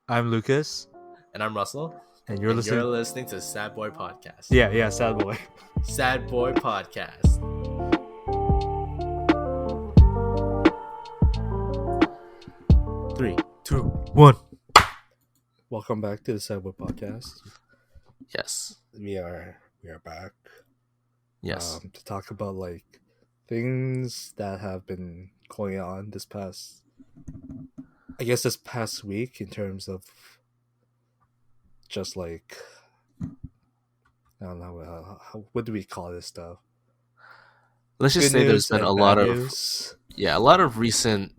I'm Lucas, And I'm Russell. and you're And you're listening. listening to Sad Boy Podcast. Yeah, sad boy. Sad Boy Podcast. 3, 2, 1. Welcome back to the Sad Boy Podcast. Yes. We are back. Yes. To talk about things that have been going on this past week in terms of just I don't know what do we call this stuff? Let's just Good say there's news been and a bad lot of news. a lot of recent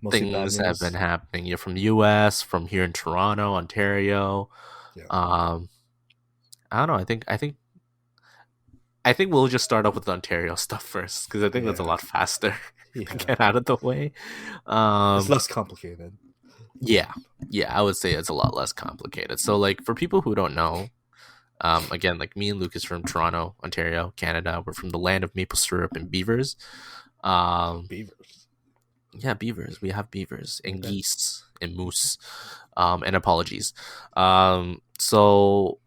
Mostly bad things that have news. been happening. You're from the US, from here in Toronto, Ontario. Yeah. I don't know. I think we'll just start off with the Ontario stuff first because I think that's a lot faster to get out of the way. It's less complicated. Yeah, I would say it's a lot less complicated. So, for people who don't know, again, me and Lucas from Toronto, Ontario, Canada, we're from the land of maple syrup and beavers. Beavers. Yeah, beavers. We have beavers and geese and moose. And apologies. So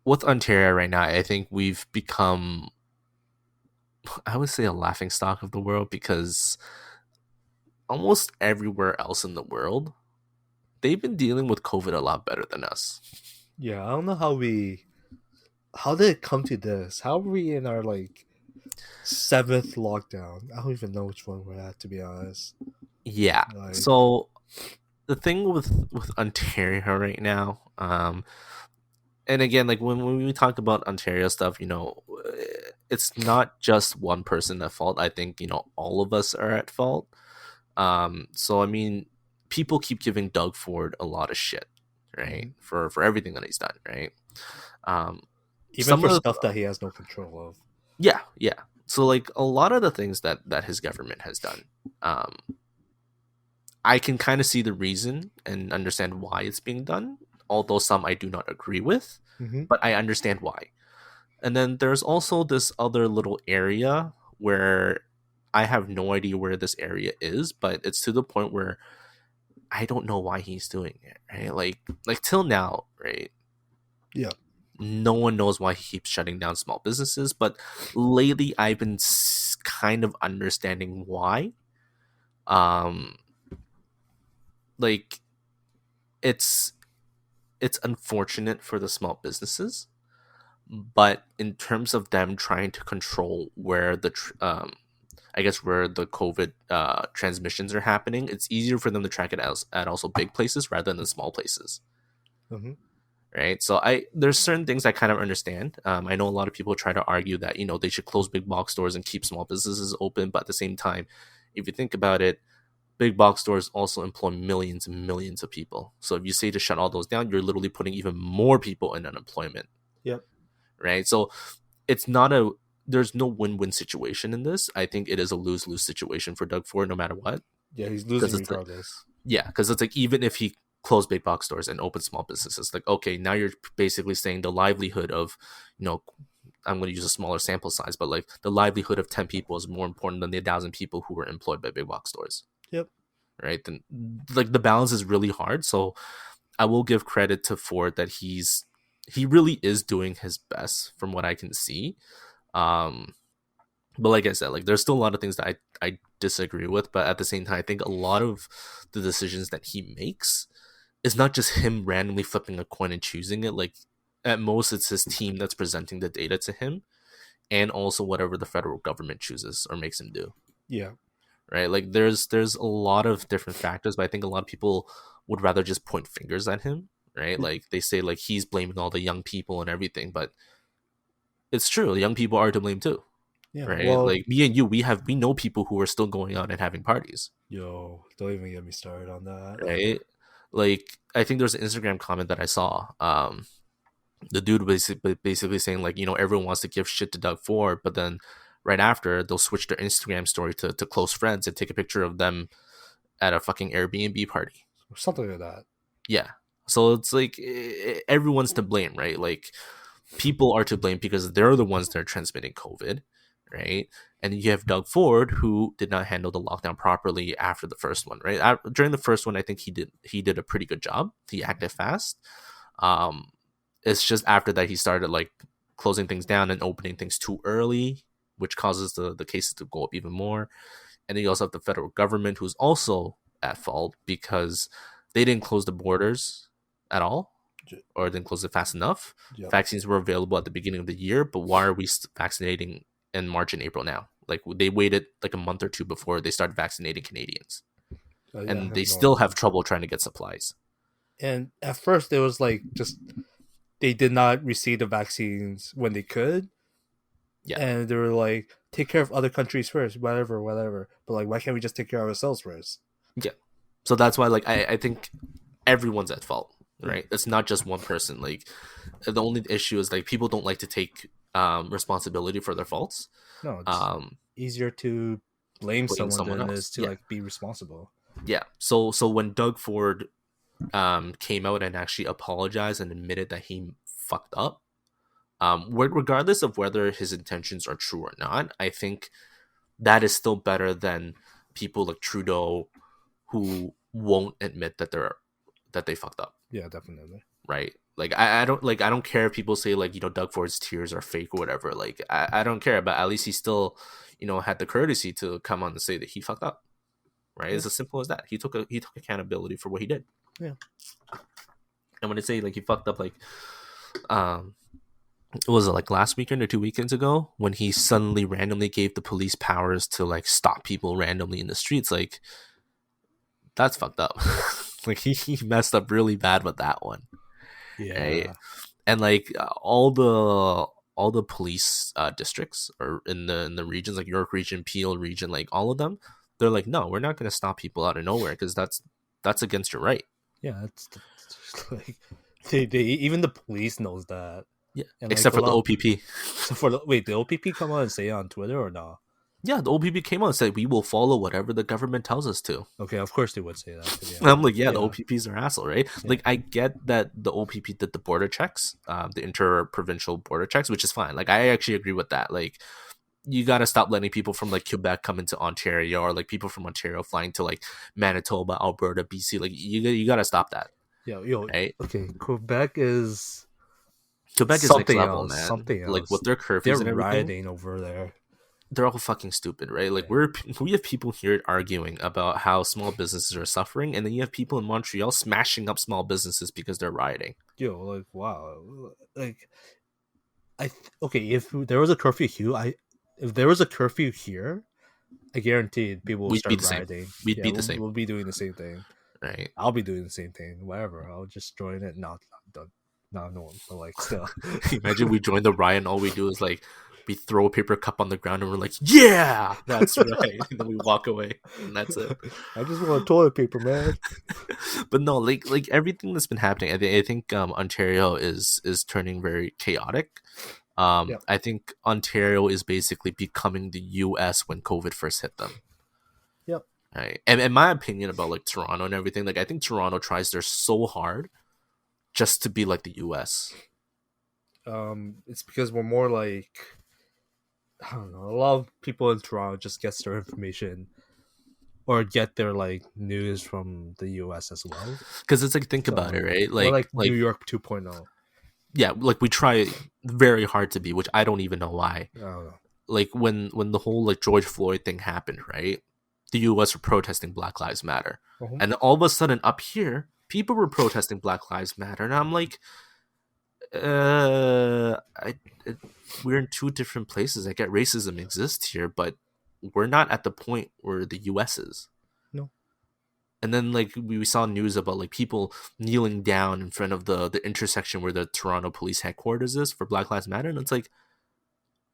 with Ontario right now, I think we've become, I would say, a laughingstock of the world because almost everywhere else in the world, they've been dealing with COVID a lot better than us. Yeah, I don't know how did it come to this? How are we in our 7th lockdown? I don't even know which one we're at, to be honest. Yeah. So the thing with Ontario right now, and again, when we talk about Ontario stuff, it's not just one person at fault. I think, all of us are at fault. So, I mean, people keep giving Doug Ford a lot of shit, right? For everything that he's done, right? Even for stuff that he has no control of. Yeah. So, a lot of the things that his government has done, I can kind of see the reason and understand why it's being done, although some I do not agree with, but I understand why. And then there's also this other little area where I have no idea where this area is, but it's to the point where I don't know why he's doing it, right? Like till now, right? Yeah. No one knows why he keeps shutting down small businesses, but lately I've been kind of understanding why. It's unfortunate for the small businesses, but in terms of them trying to control where the where the COVID transmissions are happening, it's easier for them to track it at also big places rather than the small places. Right. So there's certain things I kind of understand. I know a lot of people try to argue that, they should close big box stores and keep small businesses open. But at the same time, if you think about it, big box stores also employ millions and millions of people. So if you say to shut all those down, you're literally putting even more people in unemployment. Yep. Right. So there's no win-win situation in this. I think it is a lose-lose situation for Doug Ford no matter what. Yeah, he's losing regardless. Because it's even if he closed big box stores and open small businesses, okay, now you're basically saying the livelihood of, I'm going to use a smaller sample size, but the livelihood of 10 people is more important than the 1,000 people who were employed by big box stores. Yep. Right. Then the balance is really hard. So I will give credit to Ford that he really is doing his best from what I can see. But like I said, there's still a lot of things that I disagree with, but at the same time, I think a lot of the decisions that he makes is not just him randomly flipping a coin and choosing it. At most, it's his team that's presenting the data to him, and also whatever the federal government chooses or makes him do. Yeah. Right. There's a lot of different factors, but I think a lot of people would rather just point fingers at him. Right. They say he's blaming all the young people and everything, but it's true. The young people are to blame too. Yeah, right. Well, Me and you, we know people who are still going out and having parties. Yo, don't even get me started on that. Right. I think there's an Instagram comment that I saw. The dude basically saying everyone wants to give shit to Doug Ford, but then right after they'll switch their Instagram story to close friends and take a picture of them at a fucking Airbnb party. Something like that. Yeah. So it's everyone's to blame, right? People are to blame because they're the ones that are transmitting COVID, right? And you have Doug Ford, who did not handle the lockdown properly after the first one, right? During the first one, I think he did a pretty good job. He acted fast. Um, it's just after that he started like closing things down and opening things too early, which causes the cases to go up even more. And then you also have the federal government, who's also at fault because they didn't close the borders at all, or didn't close it fast enough. Yep. Vaccines were available at the beginning of the year, but why are we vaccinating in March and April now? Like they waited like a month or two before they started vaccinating Canadians, Yeah, I and they have no still idea. have trouble trying to get supplies. And at first, it was like just they did not receive the vaccines when they could, Yeah, and they were like, take care of other countries first, whatever, whatever. But like, why can't we just take care of ourselves first? yeah. So that's why, like, I think everyone's at fault, Yeah. right? It's not just one person. Like, the only issue is like people don't like to take responsibility for their faults. No, it's Um, easier to blame blame someone someone than it else. is to Yeah, like be responsible. yeah. So when Doug Ford came out and actually apologized and admitted that he fucked up, regardless of whether his intentions are true or not, I think that is still better than people like Trudeau who won't admit that they fucked up, Yeah, definitely. right? Like I don't care if people say like Doug Ford's tears are fake or whatever. Like I don't care, but at least he still had the courtesy to come on and say that he fucked up, right? Yeah. It's as simple as that. He took accountability for what he did. Yeah. And when I say like he fucked up, like um was it like last weekend or 2 weekends ago when he suddenly randomly gave the police powers to like stop people randomly in the streets? Like that's fucked up. Like he messed up really bad with that one, right? Yeah. And like all the police districts or in the regions like York region, Peel region, like all of them, they're like, no, we're not going to stop people out of nowhere because that's against your right. Yeah, it's like they even the police knows that, Yeah, and like except a for the lot. OPP. So for the OPP come out and say it on Twitter or not? Yeah, the OPP came out and said we will follow whatever the government tells us to. Okay, of course they would say that. To be And I'm honest. like, yeah, the Yeah. OPPs are asshole, right? Yeah. Like, I get that the OPP did the border checks, the inter-provincial border checks, which is fine. Like, I actually agree with that. Like, you got to stop letting people from, like, Quebec come into Ontario or, like, people from Ontario flying to, like, Manitoba, Alberta, BC. Like, you got to stop that, Yo. right? Okay, Quebec is Quebec is next something level, else. man. Something Like, else. with their They're curfews and everything, rioting over there. they're all fucking stupid, right? Like Yeah. we have people here arguing about how small businesses are suffering, and then you have people in Montreal smashing up small businesses because they're rioting. Yo, like wow, like okay. If there was a curfew here, if there was a curfew here, I guarantee people will We'd be start the same. rioting. We'd Yeah, be the we'll, same, we'll be doing the same thing. right? I'll be doing the same thing. Whatever. I'll just join it. Not no one, but like still. Imagine we join the riot and all we do is like we throw a paper cup on the ground and we're like, yeah, that's right. And then we walk away and that's it. I just want toilet paper, man. But no, like everything that's been happening, I think Ontario is turning very chaotic. Yep. I think Ontario is basically becoming the US when COVID first hit them. Yep. Right. And in my opinion about like Toronto and everything, like I think Toronto tries their so hard just to be like the US. It's because we're more like I don't know. A lot of people in Toronto just gets their information or get their like news from the US as well. Because it's like think about it, So right? we're like Like New York 2.0. yeah, like we try very hard to be, which I don't even know why. I don't know. Like when the whole like George Floyd thing happened, right? The US were protesting Black Lives Matter. Uh-huh. And all of a sudden up here, people were protesting Black Lives Matter. And I'm like, we're in two different places. I get racism exists here, but we're not at the point where the US is. No. And then like we saw news about like people kneeling down in front of the intersection where the Toronto police headquarters is for Black Lives Matter. And it's like,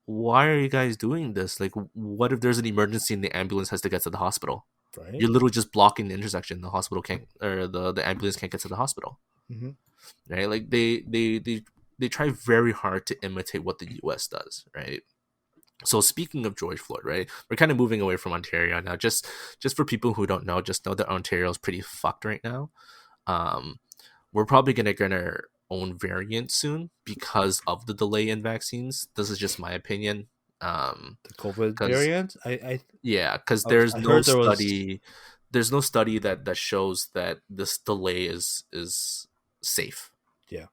why are you guys doing this? Like, what if there's an emergency and the ambulance has to get to the hospital? Right? You're literally just blocking the intersection. The hospital can't, or the ambulance can't get to the hospital. Mm-hmm. Right? Like they try very hard to imitate what the US does, right? So speaking of George Floyd, right? We're kind of moving away from Ontario now. Just for people who don't know, just know that Ontario is pretty fucked right now. We're probably gonna get our own variant soon because of the delay in vaccines. This is just my opinion. The COVID because variant. yeah, because I heard there was. there's no study that shows that this delay is safe, Yeah.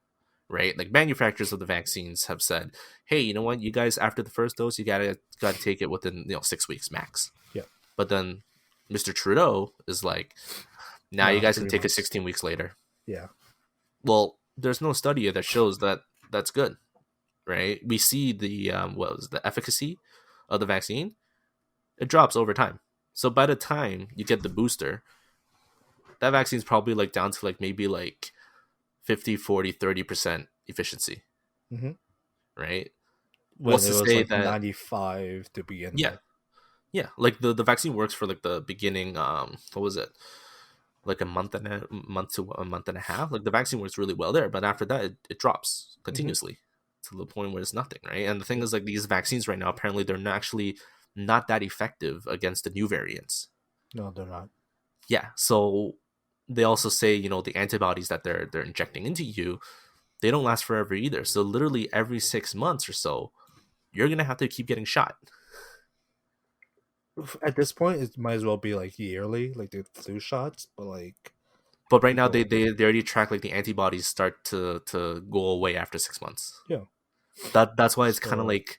right? Like manufacturers of the vaccines have said, hey, you know what, you guys, after the first dose, you gotta take it within 6 weeks max. Yeah. But then Mr. Trudeau is like, now you No, guys can 3 take it months. 16 weeks later. Yeah. Well, there's no study that shows that that's good, right? We see the the efficacy of the vaccine, it drops over time. So by the time you get the booster, that vaccine's probably like down to like maybe like 50, 40, 30% efficiency, Hmm. right? When What's it to was say like that 95 to begin yeah, with. yeah, like the vaccine works for like the beginning what was it? Like a month to a month and a half. Like the vaccine works really well there, but after that it drops Hmm. continuously to the point where it's nothing, right? And the thing Yeah. is like these vaccines right now apparently they're not actually not that effective against the new variants. No, they're not. Yeah, so they also say, the antibodies that they're injecting into you, they don't last forever either. So literally every 6 months or so, you're gonna have to keep getting shot. At this point, it might as well be like yearly, like the flu shots. But like But right now people, they already track like the antibodies start to go away after 6 months. yeah. That's why it's kind of So like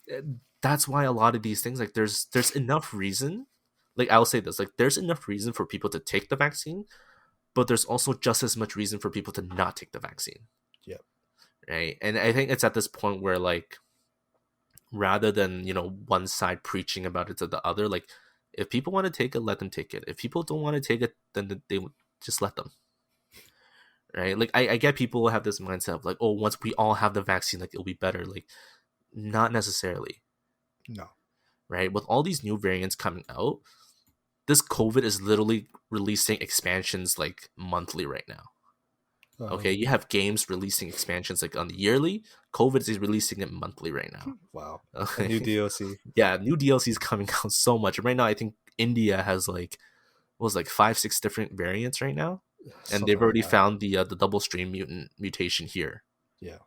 eh, that's why a lot of these things, like there's enough reason, like I'll say this, like there's enough reason for people to take the vaccine, but there's also just as much reason for people to not take the vaccine, yeah. right? And I think it's at this point where like rather than one side preaching about it to the other, like if people want to take it, let them take it. If people don't want to take it, then they just let them, right? Like I get people have this mindset of like, oh, once we all have the vaccine, like it'll be better. Like not necessarily, No. right? With all these new variants coming out, this COVID is literally releasing expansions like monthly right now. Okay, Um. you have games releasing expansions like on the yearly. COVID is releasing it monthly right now. Wow. A Okay, new DLC. yeah, new DLC is coming out so much right now. I think India has like what was like 5, 6 different variants right now, and they've Something like already that. found the double strain mutation here. Yeah.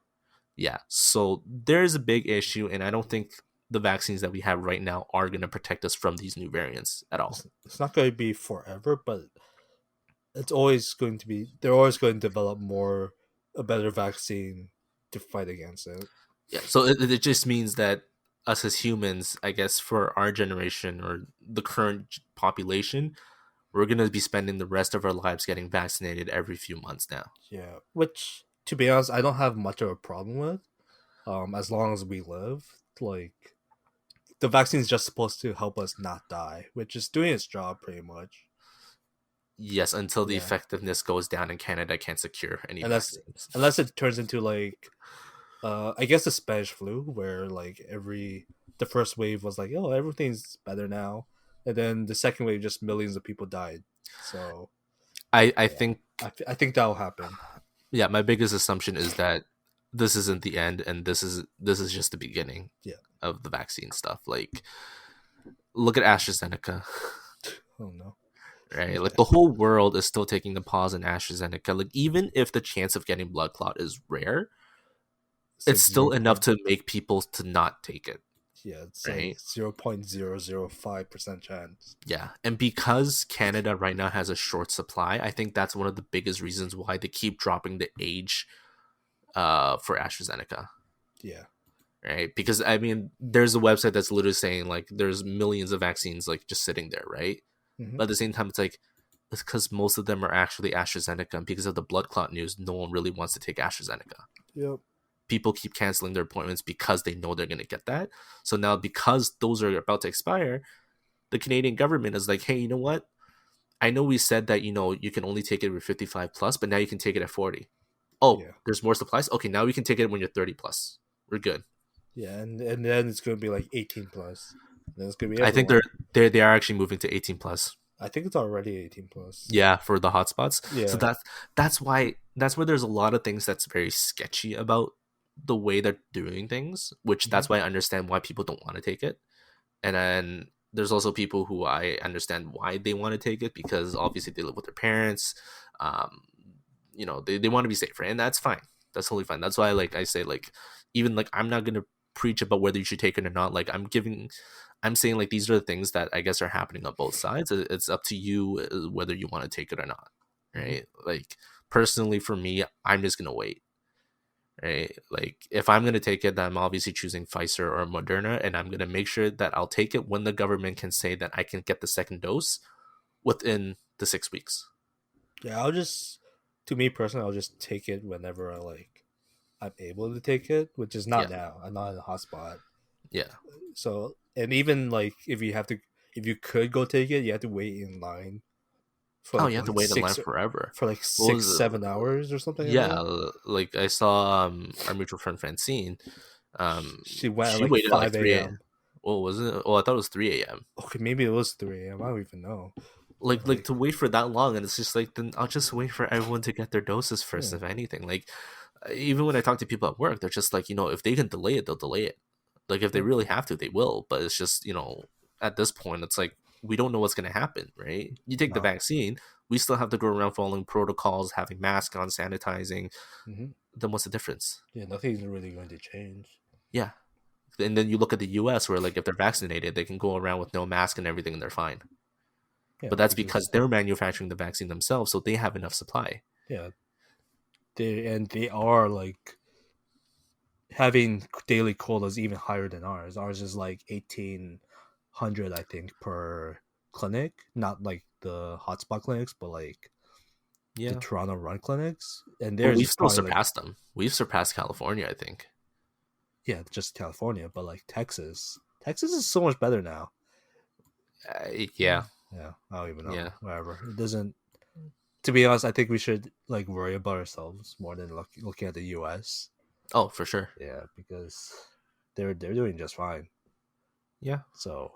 Yeah, so there's a big issue, and I don't think the vaccines that we have right now are going to protect us from these new variants at all. It's not going to be forever, but it's always going to be. They're always going to develop a better vaccine to fight against it. Yeah, so it just means that us as humans, I guess, for our generation or the current population, we're going to be spending the rest of our lives getting vaccinated every few months now. Yeah. Which, to be honest, I don't have much of a problem with. As long as we live, like the vaccine is just supposed to help us not die, which is doing its job pretty much. Yes, until the Yeah. effectiveness goes down and Canada can't secure any Unless vaccines. unless it turns into like I guess the Spanish flu where like the first wave was like, oh, everything's better now. And then the second wave just millions of people died. So I yeah. think, I think that'll happen. yeah, my biggest assumption is that this isn't the end, and this is just the beginning Yeah. of the vaccine stuff. Like, look at AstraZeneca, Oh no. right? Like Yeah. the whole world is still taking a pause in AstraZeneca. Like even if the chance of getting blood clot is rare, It's it's like zero still enough point to make people to not take it, yeah, it's like right? 0.005% chance. Yeah, and because Canada right now has a short supply, I think that's one of the biggest reasons why they keep dropping the age for AstraZeneca, Yeah. right? Because I mean, there's a website that's literally saying like there's millions of vaccines like just sitting there, right? Hmm. But at the same time, it's like it's because most of them are actually AstraZeneca, and because of the blood clot news, no one really wants to take AstraZeneca. Yep. People keep canceling their appointments because they know they're going to get that. So now, because those are about to expire, the Canadian government is like, hey, you know what? I know we said that you can only take it with 55 plus, but now you can take it at 40. Oh, Yeah. there's more supplies. Okay, now we can take it when you're 30 plus. We're good. Yeah, and then it's gonna be like 18 plus. Then it's gonna be I think they're everyone. they are actually moving to 18 plus. I think it's already 18 plus. Yeah, for the hotspots. So Yeah. that's where there's a lot of things that's very sketchy about the way they're doing things, which Hmm. that's why I understand why people don't want to take it. And then there's also people who I understand why they want to take it because obviously they live with their parents. Um, they want to be safe, right? And that's fine. That's totally fine. That's why like I say like even like I'm not gonna preach about whether you should take it or not. Like I'm saying like these are the things that I guess are happening on both sides. It's up to you whether you want to take it or not, Mhm. right? Like personally for me, I'm just gonna wait, right? Like if I'm gonna take it, then I'm obviously choosing Pfizer or Moderna, and I'm gonna make sure that I'll take it when the government can say that I can get the second dose within the 6 weeks. Yeah, to me personally, I'll just take it whenever I'm able to take it, which is not Yeah, now. I'm not in a hotspot. yeah. So, and even like if you could go take it, you have to wait in line Oh, you have to wait in line forever. for like What six, was it? 7 hours or something like Yeah, that. like I saw our mutual friend Francine. She went at She like waited at like 5 3 a. a.m. What was it? Oh, I thought it was 3 a.m. Okay, maybe it was 3 a.m. I don't even know. But Like to wait for that long, and it's just like then I'll just wait for everyone to get their doses first, yeah, if anything. Like even when I talk to people at work, they're just like, if they can delay it, they'll delay it. Like if they yeah, really have to, they will. But it's just at this point, it's like we don't know what's gonna happen, right? You take the no, vaccine, we still have to go around following protocols, having masks on, sanitizing. hmm Then what's the difference? yeah, nothing's really going to change. Yeah. And then you look at the US where like if they're vaccinated, they can go around with no mask and everything and they're fine. Yeah, But that's because because they're manufacturing the vaccine themselves, so they have enough supply. yeah, they are like having daily quotas even higher than ours. Ours is like 1,800, I think, per clinic. Not like the hotspot clinics, but like the Yeah. Toronto run clinics. And But theirs we've is still probably like, surpassed them. We've surpassed California, I think. yeah, just California, but like Texas. Texas is so much better now. Yeah. Yeah, I don't even know. Yeah. Whatever. It doesn't. To be honest, I think we should like worry about ourselves more than looking at the U.S. Oh, for sure. Yeah, because they're doing just fine. Yeah. So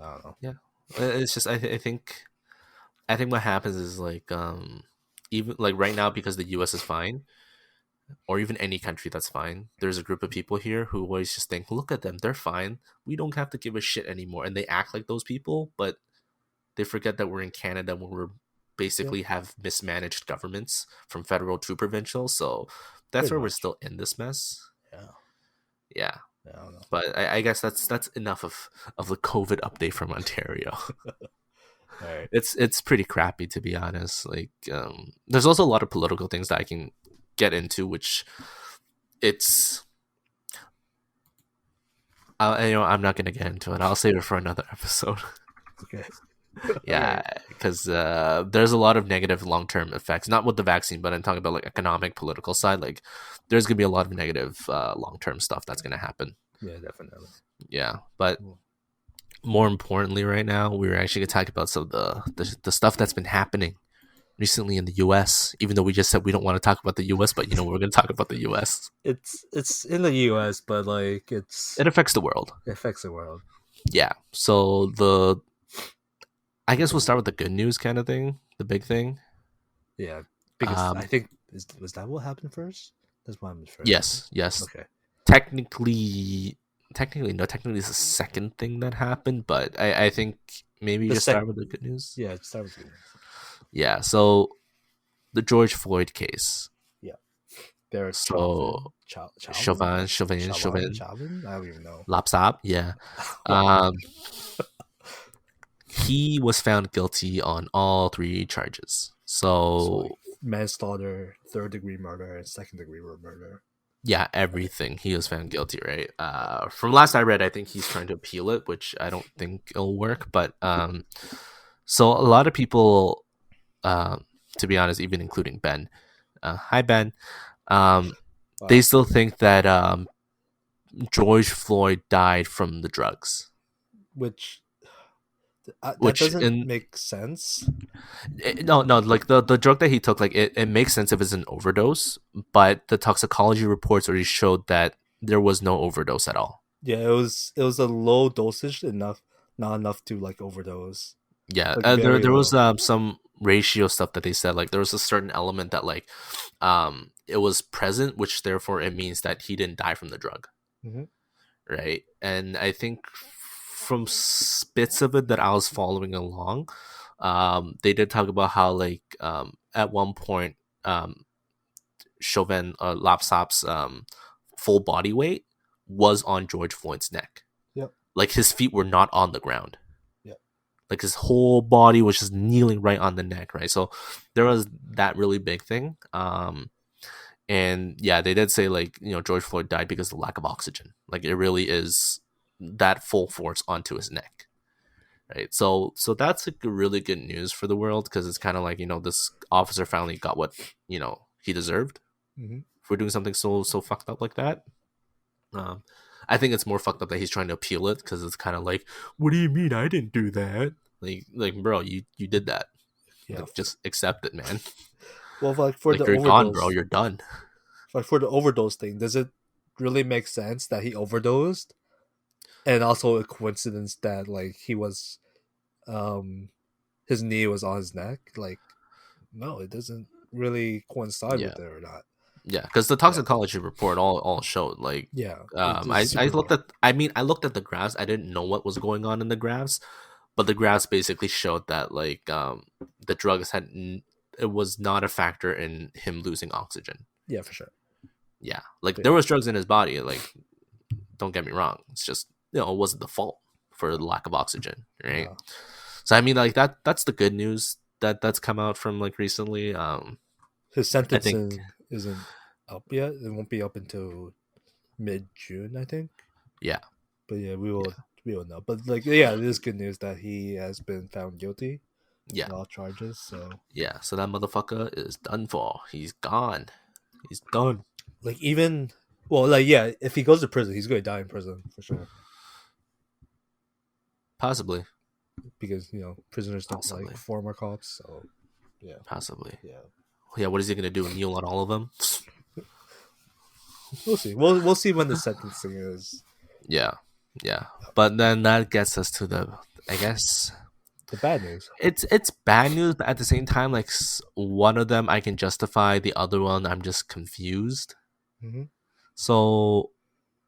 I don't know. Yeah. It's just I think what happens is like even like right now because the US is fine, or even any country that's fine, there's a group of people here who always just think, look at them, they're fine. We don't have to give a shit anymore. And they act like those people, but they forget that we're in Canada where we're Yeah, basically have mismanaged governments from federal to provincial. So that's pretty where we're much. still in this mess. Yeah, Yeah. yeah, I don't know. But I guess that's enough of the COVID update from Ontario. All right. It's pretty crappy to be honest. Like there's also a lot of political things that I can get into, which it's I'm not gonna get into it. I'll save it for another episode. Okay. Yeah, Okay. because there's a lot of negative long term effects, not with the vaccine, but I'm talking about like economic, political side. Like there's gonna be a lot of negative long term stuff that's gonna happen. Yeah, definitely. Yeah, but Cool. more importantly, right now we're actually gonna talk about some of the stuff that's been happening recently in the U.S. Even though we just said we don't want to talk about the U.S., but we're going to talk about the U.S. It's in the U.S., but like It affects the world. it affects the world. Yeah. So I guess we'll start with the good news kind of thing, the big thing. Yeah, because I Um, think was that what happened first? That's what happened first. yes, yes. Okay. Technically, no. Technically, it's the second thing that happened, but I think maybe you The just sec. start with the good news. Yeah, start with you. Yeah. So the George Floyd case. Yeah, they're So Chauvin, Chauvin. I don't even know. Lapsap. Yeah. Well, Um, he was found guilty on all three charges. so like So manslaughter, third-degree murder, and second-degree murder. yeah, Okay. everything. He was found guilty, right? From last I read, I think he's trying to appeal it, which I don't think it'll work. But so a lot of people, to be honest, even including Ben, hi Ben, um, they Wow. still think that George Floyd died from the drugs, Which that which doesn't in make sense. no, like the drug that he took, like it makes sense if it's an overdose, but the toxicology reports already showed that there was no overdose at all. Yeah, it was a low dosage enough, not enough to like overdose. Yeah, Like there very there was low. some ratio stuff that they said, like there was a certain element that like it was present, which therefore it means that he didn't die from the drug, Hmm. right? And I think from bits of it that I was following along, they did talk about how like at one point Chauvin Lapsop's full body weight was on George Floyd's neck. Yep. Like his feet were not on the ground. Yep. Like his whole body was just kneeling right on the neck, right? So there was that really big thing. And yeah, they did say like, George Floyd died because of the lack of oxygen. Like it really is that full force onto his neck. Right. So that's like really good news for the world because it's kind of like, this officer finally got what, he deserved Mm-hmm. for doing something so fucked up like that. Um, I think it's more fucked up that he's trying to appeal it because it's kind of like, what do you mean I didn't do that? Like, bro, you did that. Yeah. Like, just accept it, man. Well, like for Like, the you're gone, bro. overdose, You're done. like for the overdose thing, does it really make sense that he overdosed? And also a coincidence that like he was, um, his knee was on his neck. Like, no, it doesn't really coincide Yeah, with it or not. yeah. Because the Yeah, toxicology report all showed like, yeah, it's I super looked low. at. I mean, I looked at the graphs. I didn't know what was going on in the graphs, but the graphs basically showed that like the drugs it was not a factor in him losing oxygen. Yeah, for sure. Yeah, like Yeah, there was drugs in his body. Like, don't get me wrong. It's just it wasn't the fault for the lack of oxygen, right? no. So I mean, like that's the good news that's come out from like recently. His I think sentencing isn't up yet. It won't be up until mid June, I think. yeah, But yeah, yeah, we will know. But like, yeah, it is good news that he has been found guilty yeah, of all charges. So yeah. So that motherfucker is done for. He's gone. He's done. like, even, well, like, yeah, if he goes to prison, he's going to die in prison for sure. Possibly, Because prisoners don't like possibly, former cops. So yeah, possibly. yeah, Yeah, what is he gonna do? Kneel on all of them? we'll see. We'll see when the sentencing is. Yeah, yeah. But then that gets us to the, I guess The bad news. it's bad news, but at the same time, like one of them I can justify, the other one I'm just confused. Mm-hmm. So,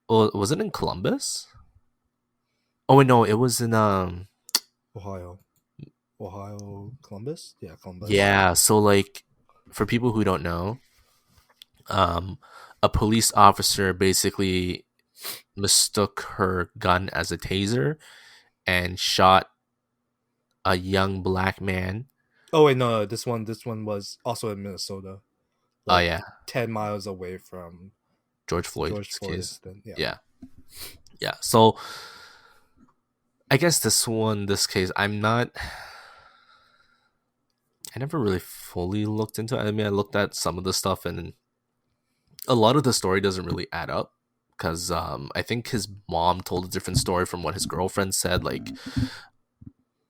was it in Columbus? Oh wait, no, it was in Ohio, Columbus. Yeah, Columbus. yeah. So like, for people who don't know, um, a police officer basically mistook her gun as a taser and shot a young black man. Oh wait, no, this one was also in Minnesota, Oh like yeah, 10 miles away from George the George Floyd's Floyd case. incident. Yeah. Yeah, yeah. So I guess this case, I never really fully looked into it. I mean, I looked at some of the stuff, and a lot of the story doesn't really add up because I think his mom told a different story from what his girlfriend said. Like,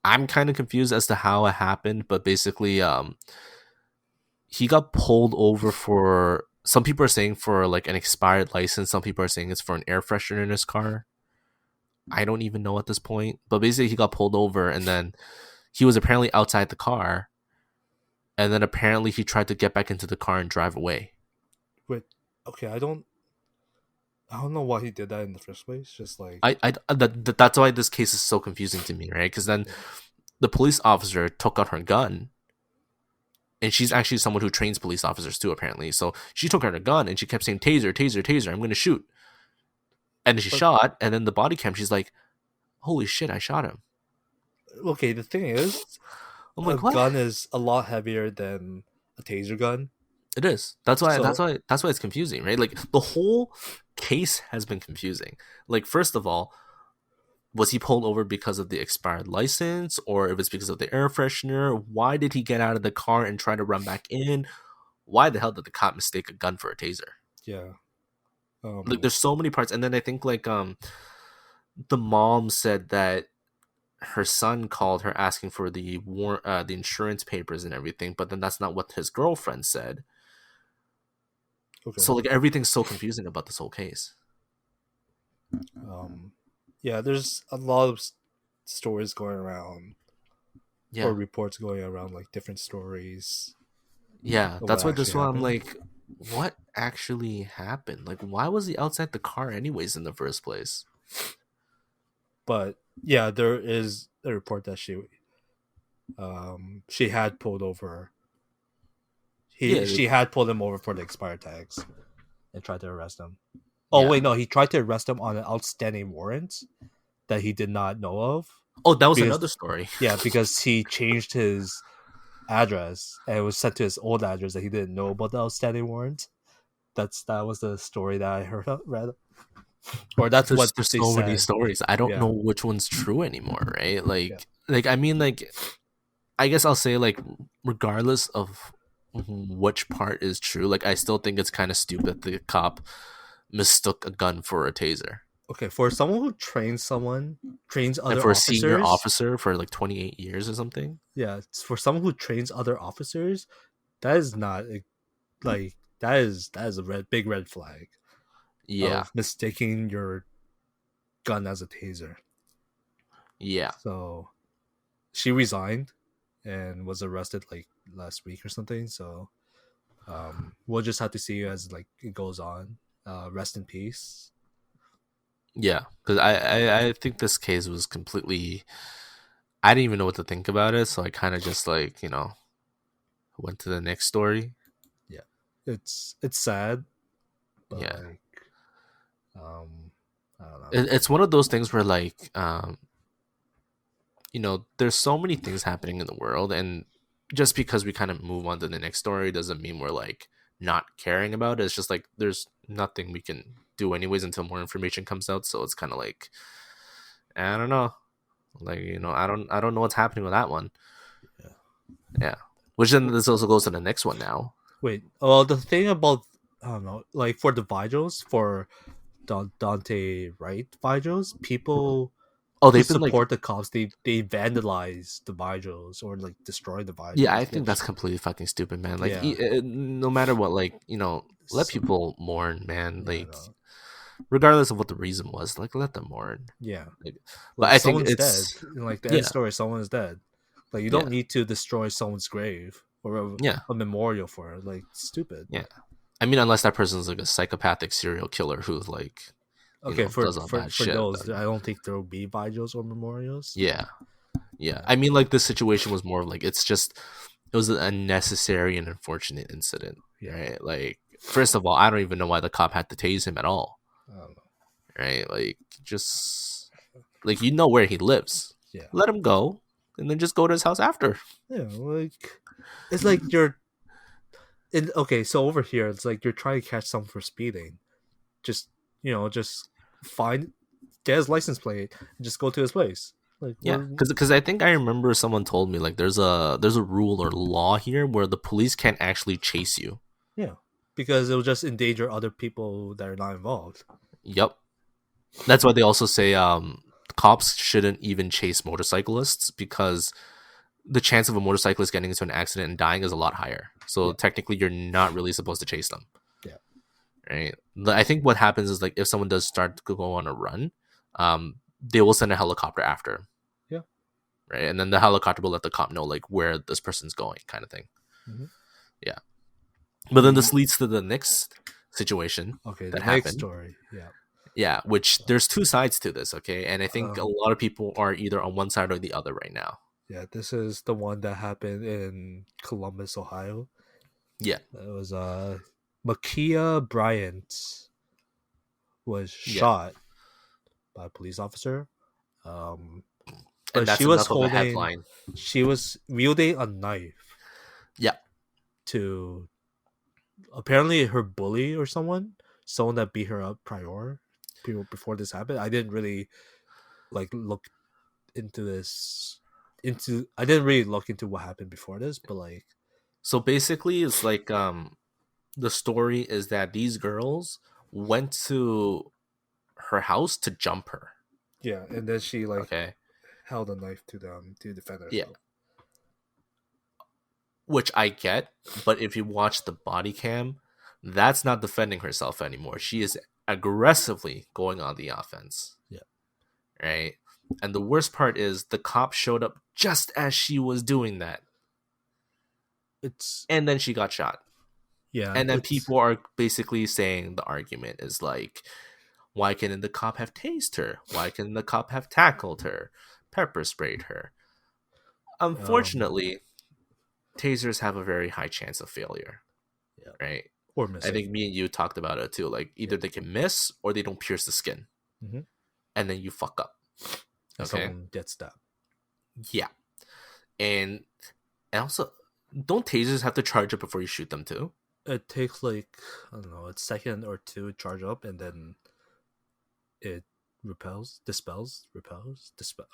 I'm kind of confused as to how it happened, but basically, he got pulled over for. Some people are saying for like an expired license. Some people are saying it's for an air freshener in his car. I don't even know at this point, but basically, he got pulled over, and then he was apparently outside the car, and then apparently he tried to get back into the car and drive away. Wait. Okay, I don't know why he did that in the first place. Just like, That's why this case is so confusing to me, right? Because then yeah. the police officer took out her gun, and she's actually someone who trains police officers too, apparently. So she took out her gun and she kept saying, "Taser, taser, taser! I'm going to shoot." And then she But shot, and then the body cam, she's like, "Holy shit, I shot him!" okay, the thing is, I'm a like, "What?" gun is a lot heavier than a taser gun. It is. That's why. That's So why. That's why it's confusing, right? Like the whole case has been confusing. Like, first of all, was he pulled over because of the expired license, or if it's because of the air freshener? Why did he get out of the car and try to run back in? Why the hell did the cop mistake a gun for a taser? yeah, Like, um, there's so many parts, and then I think like the mom said that her son called her asking for the insurance papers and everything, but then that's not what his girlfriend said. okay, So like everything's so confusing about this whole case. um, yeah. There's a lot of stories going around, or Yeah, reports going around, like different stories yeah. of what That's why actually this one I'm happened. like, what actually happened? Like, why was he outside the car anyways in the first place? But yeah, there is a report that she had pulled over. Yeah, She had pulled him over for the expired tags and tried to arrest him. Oh Yeah. wait, no, he tried to arrest him on an outstanding warrant that he did not know of Oh, that was another because story. yeah, because he changed his address and it was sent to his old address that he didn't know about the outstanding warrant. That was the story that I heard read, or that's what There's they so many said. stories. I don't know Yeah, which one's true anymore, right? yeah. I mean, like, I guess I'll say, like, regardless of which part is true, like, I still think it's kind of stupid that the cop mistook a gun for a taser. Okay, for someone who trains And other for a senior officers. officer for like 28 years or something. Yeah, for someone who trains other officers, that is not like that is a big red flag Yeah. of mistaking your gun as a taser. Yeah. So she resigned and was arrested like last week or something. So we'll just have to see as like it goes on. Rest in peace. Yeah. Because I think this case was completely. I didn't even know what to think about it. So I kind of just, like, went to the next story. Yeah, it's sad, but Yeah. like um, I don't know. It's one of those things where, like, there's so many things happening in the world. And just because we kind of move on to the next story doesn't mean we're, like, not caring about it. It's just like there's nothing we can do anyways until more information comes out. So it's kind of like, I don't know. Like, I don't know what's happening with that one. Yeah. Yeah. Which then this also goes to the next one now. Wait. Well, the thing about I don't know, like for the vigils for Dante Wright vigils, people Oh, who they've been like, support the cops they vandalize the vigils or like destroy the yeah, vigils, I think that's which completely fucking stupid, man. Like, yeah, no matter what, like, let so, people mourn, man. yeah, Like, no, regardless of what the reason was, like, let them mourn. yeah, Like, but like I think someone's dead. it's, In, like the end yeah, story, someone is dead. Like you don't yeah, need to destroy someone's grave or yeah, a memorial for it. Like stupid. yeah. I mean, unless that person's like a psychopathic serial killer who's like, Okay, does all bad for shit, those, then I don't think there will be vigils or memorials. yeah, yeah. Yeah, I mean, like, this situation was more of like, it was an unnecessary and unfortunate incident, yeah. right? Like, first of all, I don't even know why the cop had to tase him at all, I don't know. right? Like, just like, where he lives, Yeah, let him go, and then just go to his house after. yeah. Like it's like you're okay, so over here it's like you're trying to catch someone for speeding. Just just find get his license plate and just go to his place. Like Yeah, we're because I think I remember someone told me, like, there's a rule or law here where the police can't actually chase you. yeah. Because it'll just endanger other people that are not involved. Yep. That's why they also say cops shouldn't even chase motorcyclists, because the chance of a motorcyclist getting into an accident and dying is a lot higher. So Yeah. technically, you're not really supposed to chase them, Yeah. right? I think what happens is, like, if someone does start to go on a run, they will send a helicopter after, Yeah. right? And then the helicopter will let the cop know, like, where this person's going, kind of thing. Mm-hmm. Yeah. But then this leads to the next situation Okay, the that next happened. story. Yeah. Yeah, which there's two sides to this, okay? And I think a Um lot of people are either on one side or the other right now. yeah, this is the one that happened in Columbus, Ohio. Yeah, It was Makia Bryant was yeah. shot by a police officer. Um And but that's enough of a headline. she was wielding a knife Yeah. to apparently her bully or someone that beat her up before this happened. I didn't really like look into this into I didn't really look into what happened before this, but like So basically, it's like, the story is that these girls went to her house to jump her. yeah, and then she like Okay. held a knife to them to defend Yeah. herself. Which I get, but if you watch the body cam, that's not defending herself anymore. She is aggressively going on the offense. Yeah. Right? And the worst part is the cop showed up just as she was doing that. It's And then she got shot. yeah, And then it's people are basically saying the argument is like, why couldn't the cop have tased her? Why couldn't the cop have tackled her, pepper sprayed her? um Unfortunately, tasers have a very high chance of failure, yeah. right? or I missing. think me and you talked about it too. Like either Yeah. they can miss or they don't pierce the skin, Hmm. and then you fuck up. And Okay. someone gets stabbed. Yeah, and also, don't tasers have to charge up before you shoot them too? It takes like, I don't know, a second or two to charge up, and then it I don't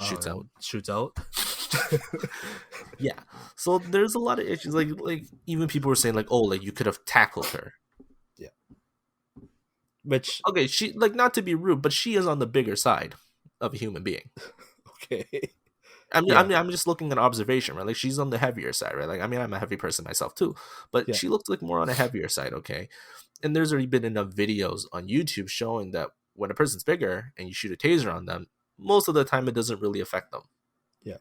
Shoots out. know, shoots out. Yeah. So there's a lot of issues. Like even people were saying like, oh, like you could have tackled her. Yeah. Which, Okay, she like not to be rude, but she is on the bigger side of a human being. okay. I Yeah. mean, I'm just looking at observation, right? Like she's on the heavier side, right? Like I mean, I'm a heavy person myself too, but Yeah. she looks like more on a heavier side, okay? And there's already been enough videos on YouTube showing that when a person's bigger and you shoot a taser on them, most of the time it doesn't really affect them, Yeah.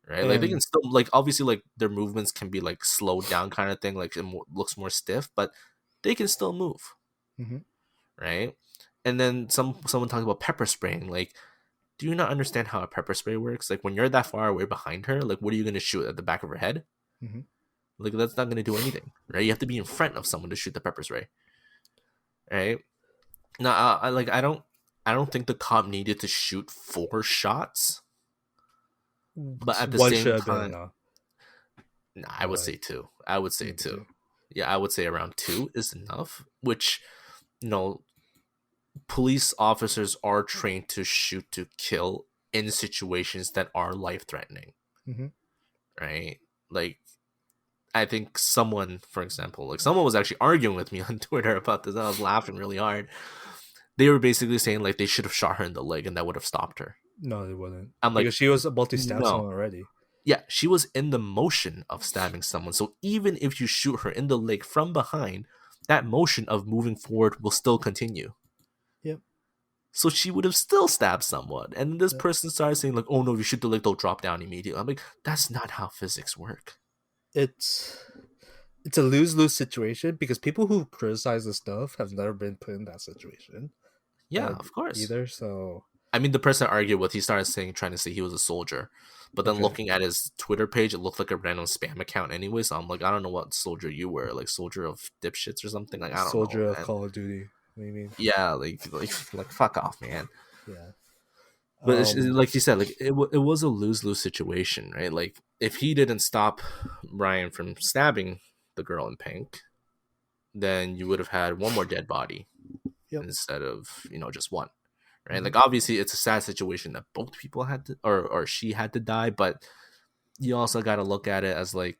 right? Like they can And still like obviously like their movements can be like slowed down kind of thing, like looks more stiff, but they can still move, mhm. right? And then someone talking about pepper spraying, like do you not understand how a pepper spray works? Like when you're that far away behind her, like what are you going to shoot at the back of her head? Mhm. Like that's not going to do anything, right? You have to be in front of someone to shoot the pepper spray, right? Now, I don't think the cop needed to shoot 4 shots, but at the One same should have been time, enough, nah, I would but say two. I would say maybe two. two. Yeah, I would say around two is enough. Which, you know, police officers are trained to shoot to kill in situations that are life threatening, Mhm. right? Like I think someone, for example, like someone was actually arguing with me on Twitter about this. I was laughing really hard. They were basically saying like they should have shot her in the leg and that would have stopped her. No, it wasn't, I'm like, because she was about to stab no. someone already. Yeah, she was in the motion of stabbing someone. So even if you shoot her in the leg from behind, that motion of moving forward will still continue. Yep. So she would have still stabbed someone. And this Yep. person started saying like, oh no, if you shoot the leg, they'll drop down immediately. I'm like, that's not how physics work. It's it's a lose-lose situation, because people who criticize this stuff have never been put in that situation Yeah, of course. either. So I mean, the person I argued with, he started saying, trying to say he was a soldier, but then okay, looking at his Twitter page, it looked like a random spam account anyway. So I'm like, I don't know what soldier you were, like soldier of dipshits or something. Like I don't know, soldier of man. Call of Duty. What do you mean? Yeah, like fuck off, man. Yeah. But Um. like you said, like it was a lose lose situation, right? Like if he didn't stop Ryan from stabbing the girl in pink, then you would have had one more dead body Yep. instead of just one, right? Mhm. Like obviously it's a sad situation that both people had to, or she had to die, but you also got to look at it as like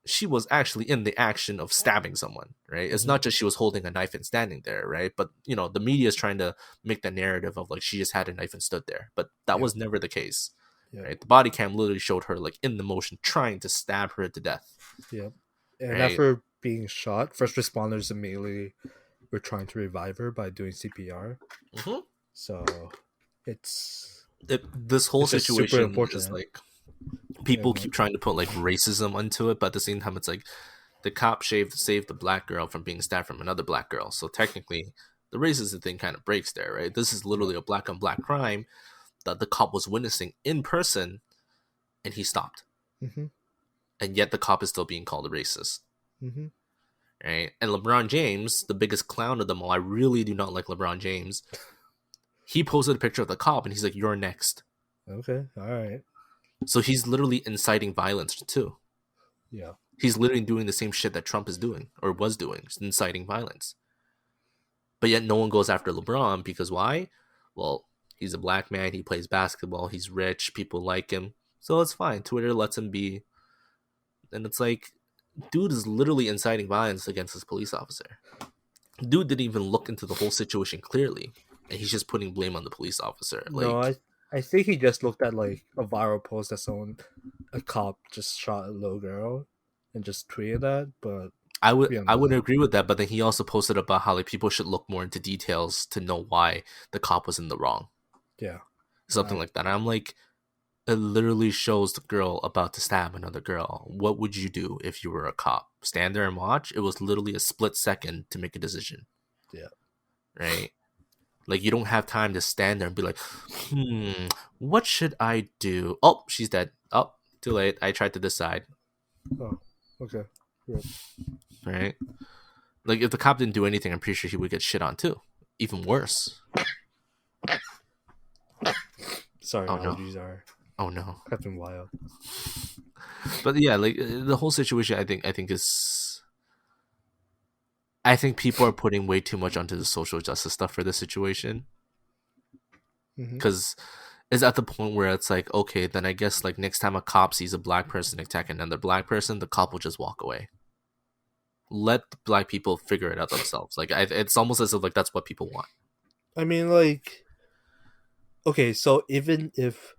she was actually in the action of stabbing someone, right? It's Mhm. not just she was holding a knife and standing there, right? But the media is trying to make the narrative of like she just had a knife and stood there, but that Yep. was never the case, Yep. right? The body cam literally showed her like in the motion trying to stab her to death, Yep. And right? after being shot, first responders immediately were trying to revive her by doing CPR. Mm-hmm. So it's This whole it's just super situation is unfortunate. like people And keep trying to put like racism onto it, but at the same time, it's like the cop saved the black girl from being stabbed from another black girl. So technically, the racism thing kind of breaks there, right? This is yeah. literally a black on black crime that the cop was witnessing in person, and he stopped, Mm-hmm. and yet the cop is still being called a racist, Mm-hmm. right? And LeBron James, the biggest clown of them all, I really do not like LeBron James. He posted a picture of the cop, and he's like, "You're next." Okay. All right. So he's literally inciting violence too. Yeah. He's literally doing the same shit that Trump is doing or was doing, inciting violence. But yet no one goes after LeBron because why? Well, he's a black man, he plays basketball, he's rich, people like him. So it's fine. Twitter lets him be. And it's like, dude is literally inciting violence against this police officer. Dude didn't even look into the whole situation clearly. And he's just putting blame on the police officer. No, Like, I think he just looked at like a viral post that a cop just shot a little girl and just tweeted that, but I beyond would that, agree with that, but then he also posted about how like people should look more into details to know why the cop was in the wrong. yeah. Something I, like that. And I'm like, it literally shows the girl about to stab another girl. What would you do if you were a cop? Stand there and watch? It was literally a split second to make a decision, yeah. right? Like you don't have time to stand there and be like, what should I do? Oh, she's dead. Oh, too late. I tried to decide. Oh, okay. Yep. Right? Like if the cop didn't do anything, I'm pretty sure he would get shit on too. Even worse. Sorry, Oh no. allergies are Oh no. have been wild. But yeah, like the whole situation, I think is. I think people are putting way too much onto the social justice stuff for this situation Hmm. because it's at the point where it's like, okay, then I guess like next time a cop sees a black person attack another black person, the cop will just walk away. Let the black people figure it out themselves. Like it's almost as if like that's what people want. I mean, like, okay, so even if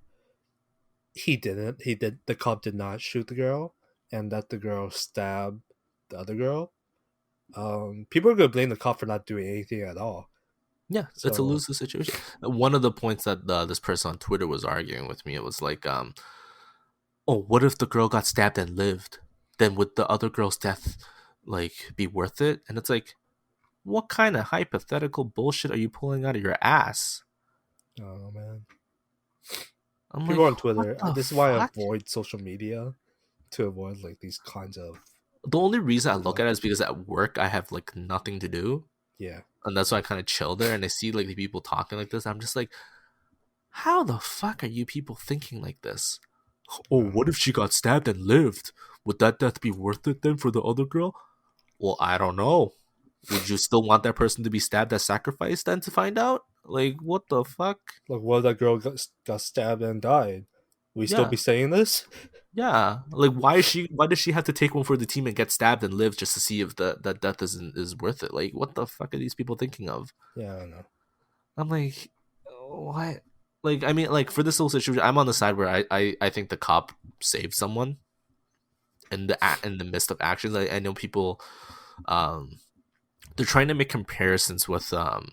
the cop did not shoot the girl, and that the girl stabbed the other girl, people are gonna blame the cop for not doing anything at all. Yeah, it's a So, lose situation. One of the points that this person on Twitter was arguing with me, it was like, oh, what if the girl got stabbed and lived? Then would the other girl's death like be worth it? And it's like, what kind of hypothetical bullshit are you pulling out of your ass? oh man, I'm people like, on what Twitter. the This is why I fuck? avoid social media, to avoid like these kinds of The only reason I look stuff. at it is because at work I have like nothing to do, Yeah. and that's why I kind of chill there. And I see like the people talking like this. I'm just like, how the fuck are you people thinking like this? Oh, what if she got stabbed and lived? Would that death be worth it then for the other girl? Well, I don't know. Would you still want that person to be stabbed as sacrifice then to find out? Like, what the fuck? Like, what if that girl got stabbed and died? We still Yeah, be saying this? yeah. Like, why is she? Why does she have to take one for the team and get stabbed and live just to see if that death is worth it? Like, what the fuck are these people thinking of? Yeah, I don't know. I'm like, what? Like, I mean, like for this whole situation, I'm on the side where I think the cop saved someone in the midst of actions. I know people, um, they're trying to make comparisons with what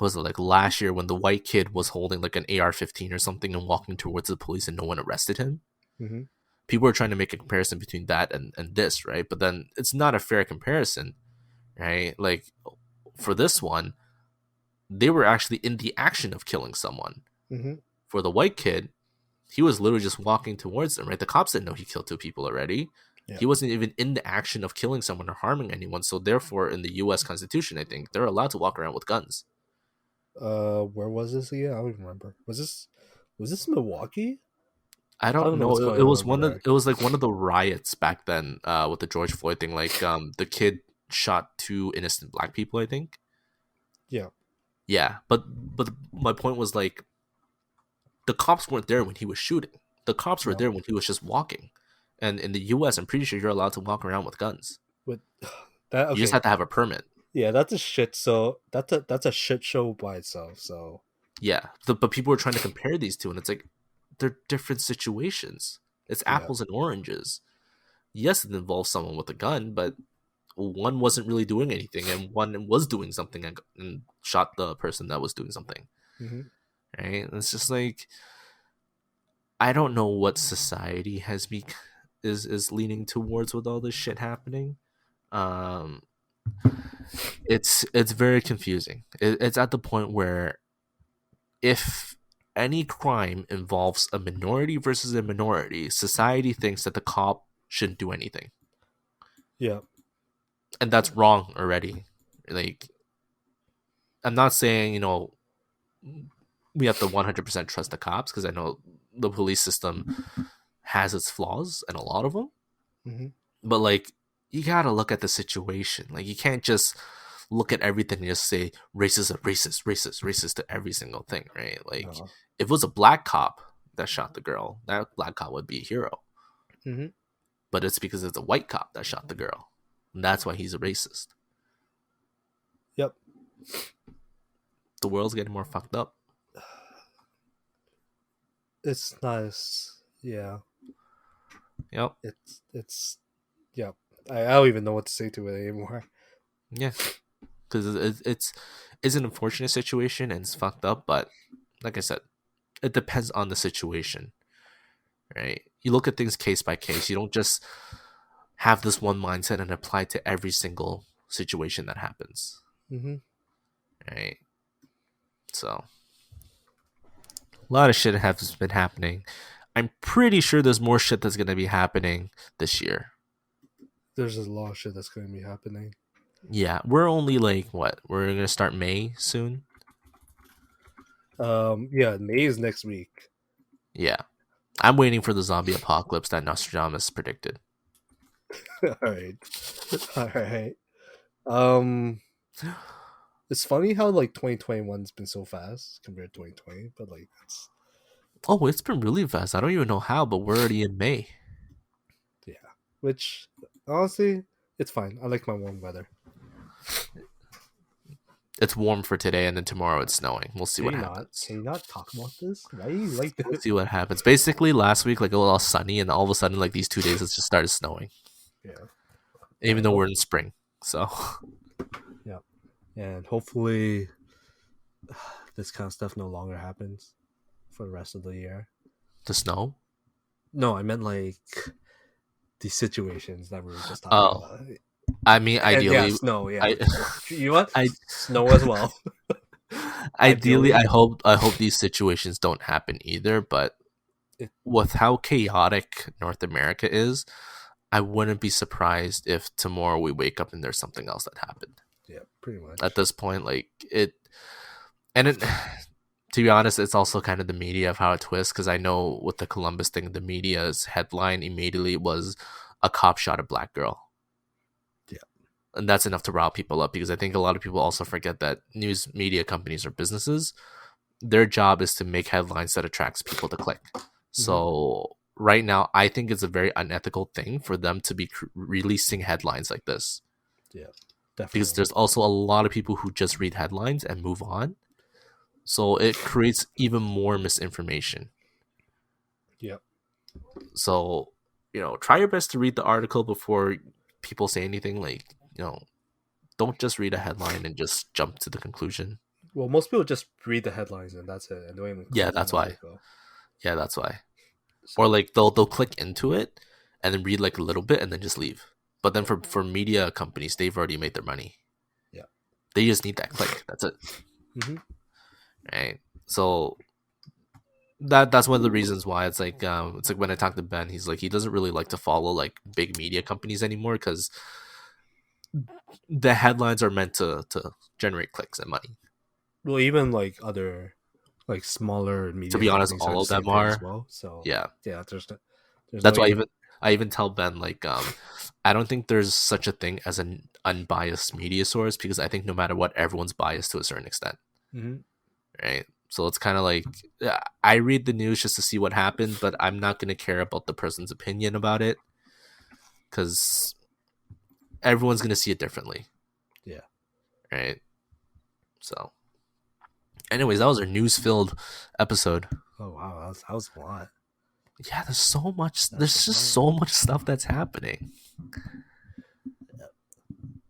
was it like last year when the white kid was holding like an AR-15 or something and walking towards the police and no one arrested him. Hmm. People are trying to make a comparison between that and this, right? But then it's not a fair comparison, right? Like for this one, they were actually in the action of killing someone. Hmm. For the white kid, he was literally just walking towards them, right? The cops didn't know he killed two people already. Yeah. He wasn't even in the action of killing someone or harming anyone. So therefore, in the U.S. Constitution, I think they're allowed to walk around with guns. Where was this again? I don't even remember. Was this Milwaukee? I I don't don't know know. what's It going on was over one of there. it was like one of the riots back then with the George Floyd thing. Like the kid shot two innocent black people. I think. Yeah. Yeah, but my point was like the cops weren't there when he was shooting. The cops were No. there when he was just walking. And in the U.S., I'm pretty sure you're allowed to walk around with guns. But that You just okay. have to have a permit. Yeah, that's a shit. So that's a shit show by itself. So Yeah, but people are trying to compare these two, and it's like they're different situations. It's yeah. apples and oranges. Yes, it involves someone with a gun, but one wasn't really doing anything, and one was doing something and shot the person that was doing something. Hmm. Right? And it's just like I don't know what society is leaning towards with all this shit happening. Um, it's very confusing. It's at the point where if any crime involves a minority versus a minority, society thinks that the cop shouldn't do anything, Yeah. and that's wrong already. Like, I'm not saying we have to 100% trust the cops because I know the police system has its flaws and a lot of them, Hmm. but like you gotta look at the situation. Like you can't just look at everything and just say racist, racist, racist, racist to every single thing, right? Like No. if it was a black cop that shot the girl, that black cop would be a hero. Hmm. But it's because it's a white cop that shot the girl. And that's why he's a racist. Yep. The world's getting more fucked up. It's nice. Yeah. Yep. It's. Yep. I don't even know what to say to it anymore. Yeah. Because it's an unfortunate situation and it's fucked up, but like I said, it depends on the situation, right? You look at things case by case. You don't just have this one mindset and apply to every single situation that happens, Hmm. right? So a lot of shit has been happening. I'm pretty sure there's more shit that's gonna be happening this year. There's a lot of shit that's going to be happening. Yeah, we're only like what? We're gonna start May soon. Yeah, May is next week. Yeah, I'm waiting for the zombie apocalypse that Nostradamus predicted. All right, all right. Um, it's funny how like 2021's been so fast compared to 2020, but like it's Oh, it's been really fast. I don't even know how, but we're already in May. yeah. Which honestly, it's fine. I like my warm weather. It's warm for today, and then tomorrow it's snowing. We'll see Can what you not? happens. Can you not talk about this? Why do you like We'll that? see what happens. Basically, last week like it was all sunny, and all of a sudden, like these 2 days, it's just started snowing. Yeah. All Even right. though Hope. we're in spring, so Yeah. And hopefully, this kind of stuff no longer happens for the rest of the year. the snow. No, I meant like the situations that we were just talking Oh, about. I mean, And yeah, ideally, snow. Yeah, I, you know what? I, Snow as well. ideally, Ideally, I hope these situations don't happen either. But it with how chaotic North America is, I wouldn't be surprised if tomorrow we wake up and there's something else that happened. yeah, pretty At much. this point, like it, and it. To be honest, it's also kind of the media of how it twists. Because I know with the Columbus thing, the media's headline immediately was a cop shot a black girl, Yeah. and that's enough to rile people up. Because I think a lot of people also forget that news media companies are businesses. Their job is to make headlines that attracts people to click. Hmm. So right now, I think it's a very unethical thing for them to be releasing headlines like this, Yeah, because definitely. there's also a lot of people who just read headlines and move on. So it creates even more misinformation. Yeah. So, try your best to read the article before people say anything. Like, don't just read a headline and just jump to the conclusion. Well, most people just read the headlines and that's it, and don't even Yeah, close on that's the why. article. Yeah, that's why. Or So like they'll click into it and then read like a little bit and then just leave. But then yeah, for media companies, they've already made their money. yeah. They just need that click. That's it. Hmm. Right. So that's one of the reasons why it's like when I talk to Ben, he's like he doesn't really like to follow like big media companies anymore because the headlines are meant to generate clicks and money. Well, even like other like smaller To media be honest, companies are all the of them same thing as are. well. So Yeah. yeah, there's no That's why even. I even tell Ben like I don't think there's such a thing as an unbiased media source because I think no matter what, everyone's biased to a certain extent. Mhm. Right. So it's kind of like I read the news just to see what happened, but I'm not gonna care about the person's opinion about it because everyone's gonna see it differently. Yeah. Right. So, anyways, that was our news filled episode. Oh wow, that was a lot. Yeah, there's so much. That's There's a just lot. so much stuff that's happening.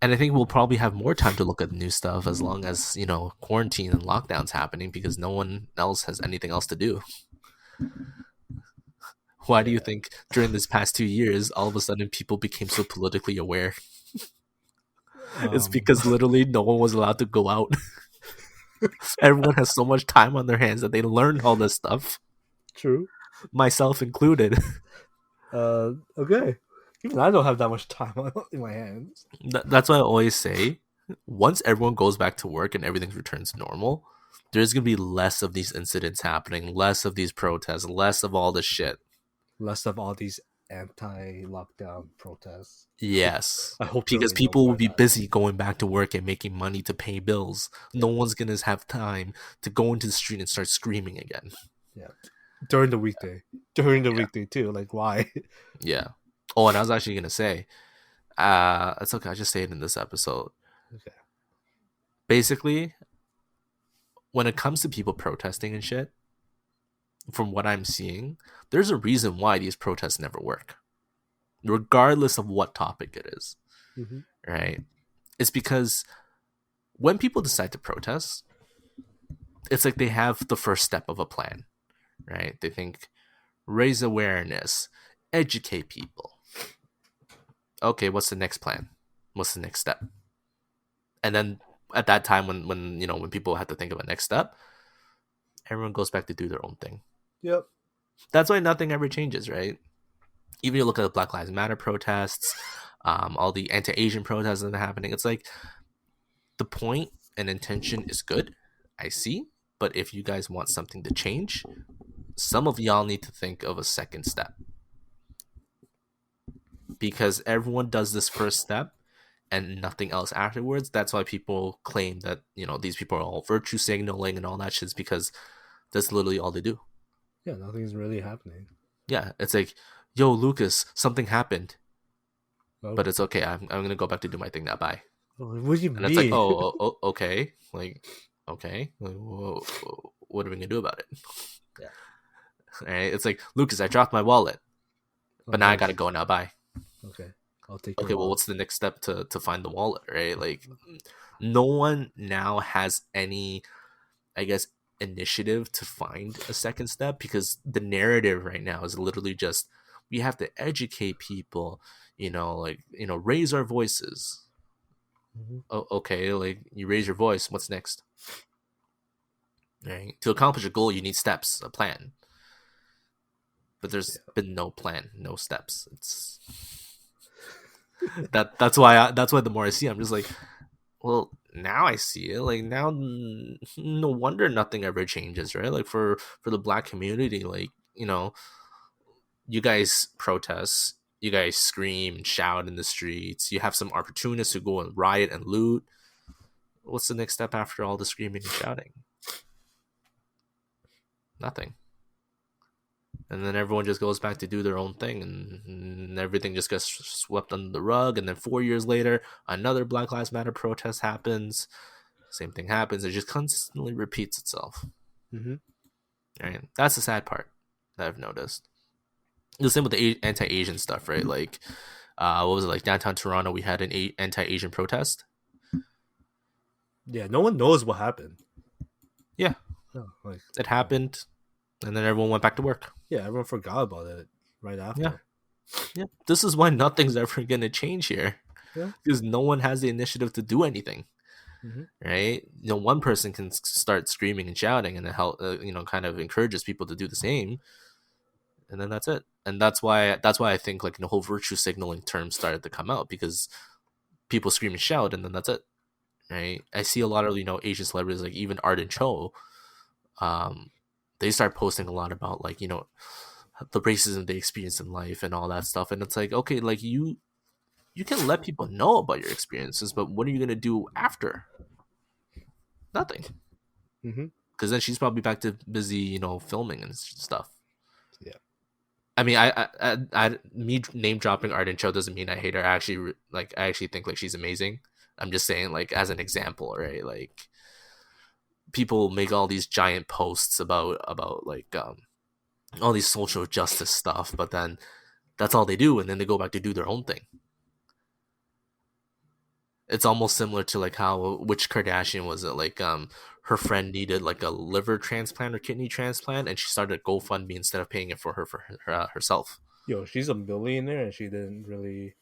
And I think we'll probably have more time to look at new stuff as long as, quarantine and lockdowns happening because no one else has anything else to do. Why do you Yeah. think during this past 2 years, all of a sudden people became so politically aware? It's Um. because literally no one was allowed to go out. Everyone has so much time on their hands that they learned all this stuff, True. myself included. Okay. Even I don't have that much time in my hands. That's why I always say once everyone goes back to work and everything returns to normal, there's going to be less of these incidents happening, less of these protests, less of all this shit. Less of all these anti-lockdown protests. Yes. I hope there will Because be no people more will of be that. busy going back to work and making money to pay bills. Yeah. No one's going to have time to go into the street and start screaming again. Yeah. During the weekday. During the Yeah. weekday too. Like why? Yeah. Oh, and I was actually going to say, it's okay. I just say it in this episode. Okay. Basically, when it comes to people protesting and shit, from what I'm seeing, there's a reason why these protests never work, regardless of what topic it is, Mm-hmm. right? It's because when people decide to protest, it's like they have the first step of a plan, right? They think raise awareness, educate people. Okay, what's the next plan? What's the next step? And then at that time, when people have to think of a next step, everyone goes back to do their own thing. Yep. That's why nothing ever changes, right? Even you look at the Black Lives Matter protests, all the anti-Asian protests that are happening. It's like the point and intention is good. I see. But if you guys want something to change, some of y'all need to think of a second step, because everyone does this first step and nothing else afterwards. That's why people claim that, these people are all virtue signaling and all that shit, is because that's literally all they do. Yeah, nothing's really happening. Yeah, it's like, yo, Lucas, something happened, Well, but it's okay. I'm gonna go back to do my thing now. Bye. what do you And it's like, mean? okay, like, okay, like, what are we gonna do about it? Yeah. Right? It's like, Lucas, I dropped my wallet, Oh, but now I nice. gotta go now. Bye. Okay, I'll take your Okay, well, wallet. what's the next step to find the wallet? Right? Like, no one now has any, I guess, initiative to find a second step, because the narrative right now is literally just, we have to educate people, raise our voices. Mm-hmm. Okay, like, you raise your voice, what's next? Right? To accomplish a goal, you need steps, a plan. But there's Yeah. been no plan, no steps. It's that's why the more I see, I'm just like, well, now I see it. Like, now, no wonder nothing ever changes, right? Like, for the black community, like, you guys protest, you guys scream and shout in the streets. You have some opportunists who go and riot and loot. What's the next step after all the screaming and shouting? Nothing. And then everyone just goes back to do their own thing, and everything just gets swept under the rug. And then 4 years later, another Black Lives Matter protest happens. Same thing happens. It just consistently repeats itself. Mm-hmm. Right? That's the sad part that I've noticed. The same with the anti-Asian stuff, right? Like, what was it, like downtown Toronto? We had an anti-Asian protest. Yeah, no one knows what happened. Yeah, No, like, it happened, and then everyone went back to work. yeah, everyone forgot about it right Yeah, after. yeah. This is why nothing's ever gonna change here, Yeah. because no one has the initiative to do anything. Mm-hmm. Right? One person can start screaming and shouting, and it help, kind of encourages people to do the same, and then that's it. And that's why I think, like, the whole virtue signaling term started to come out, because people scream and shout, and then that's it. Right? I see a lot of Asian celebrities, like even Arden Cho. Um, they start posting a lot about, like, the racism they experience in life and all that stuff, and it's like, okay, like, you can let people know about your experiences, but what are you gonna do after? Nothing. Mm-hmm. Because then she's probably back to busy, filming and stuff. Yeah. I mean, me name dropping Arden Cho doesn't mean I hate her. I actually think, like, she's amazing. I'm just saying, like, as an example, right? Like, people make all these giant posts about like, all these social justice stuff, but then that's all they do, and then they go back to do their own thing. It's almost similar to, like, how, which Kardashian was it? Like, her friend needed, like, a liver transplant or kidney transplant, and she started a GoFundMe instead of paying it for herself. Yo, she's a millionaire and she didn't really.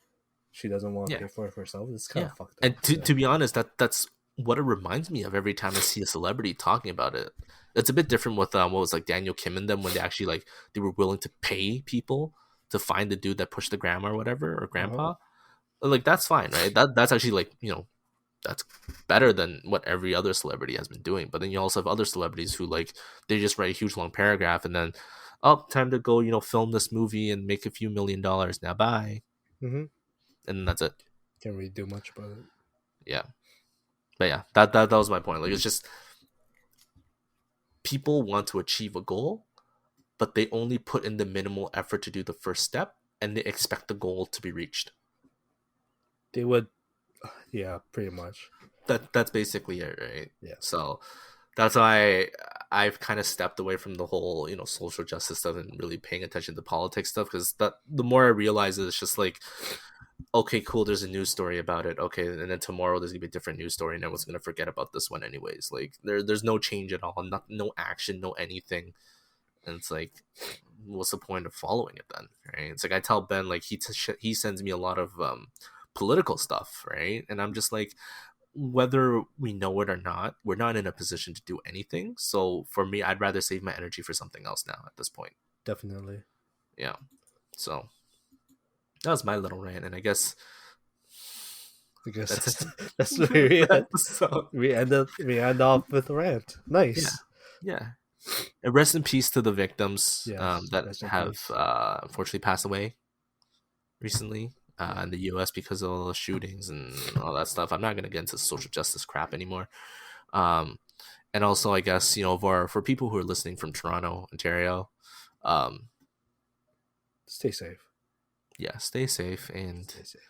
She doesn't want to Yeah, pay for it herself. It's kind yeah. of fucked up. And to Yeah. to be honest, that's what it reminds me of every time I see a celebrity talking about it. It's a bit different with, what was, like, Daniel Kim and them, when they actually, like, they were willing to pay people to find the dude that pushed the grandma or whatever, or Uh-huh. grandpa. Like, that's fine, right? That's actually, like, that's better than what every other celebrity has been doing. But then you also have other celebrities who, like, they just write a huge long paragraph, and then, oh, time to go, film this movie and make a few $1 million now, bye. Mm-hmm. And then that's it. Can't really do much about it. Yeah. But yeah, that was my point. Like, it's just, people want to achieve a goal, but they only put in the minimal effort to do the first step, and they expect the goal to be reached. They would. Yeah, pretty much. That's basically it, right? Yeah. So that's why I've kind of stepped away from the whole, social justice stuff, and really paying attention to politics stuff, because that, the more I realize it, it's just like, okay, cool, there's a news story about it, okay, and then tomorrow there's gonna be a different news story, and everyone's gonna forget about this one anyways. Like, there's no change at all, no action, no anything. And it's like, what's the point of following it then, right? It's like, I tell Ben, like, he sends me a lot of political stuff, right? And I'm just like, whether we know it or not, we're not in a position to do anything. So for me, I'd rather save my energy for something else now at this point. Definitely. Yeah. So that was my little rant, and I guess Because That's it. that's where So we end off with a rant. yeah, Nice. yeah. And rest in peace to the victims Yes. that Rest in have peace. unfortunately passed away recently Yeah. in the U.S. because of all the shootings and all that stuff. I'm not gonna get into social justice crap anymore. Um, and also, I guess for people who are listening from Toronto, Ontario, um, Stay safe. yeah, stay safe, and Stay safe.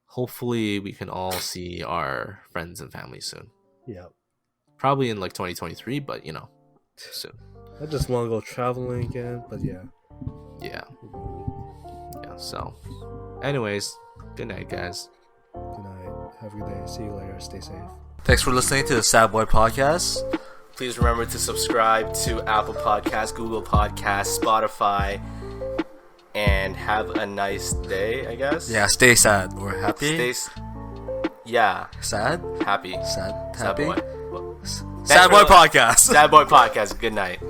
hopefully we can all see our friends and family soon. Yeah. Probably in like 2023, but soon. I just want to go traveling again, but yeah. Yeah. Yeah. So, anyways, good night, guys. Good night. Have a good day. See you later. Stay safe. Thanks for listening to the Sad Boy Podcast. Please remember to subscribe to Apple Podcasts, Google Podcasts, Spotify, and have a nice day, I guess. Yeah, stay sad or happy. Yeah, Sad? happy. Sad? Sad Happy? boy. Sad Boy Podcast. Sad Boy Podcast. Good night.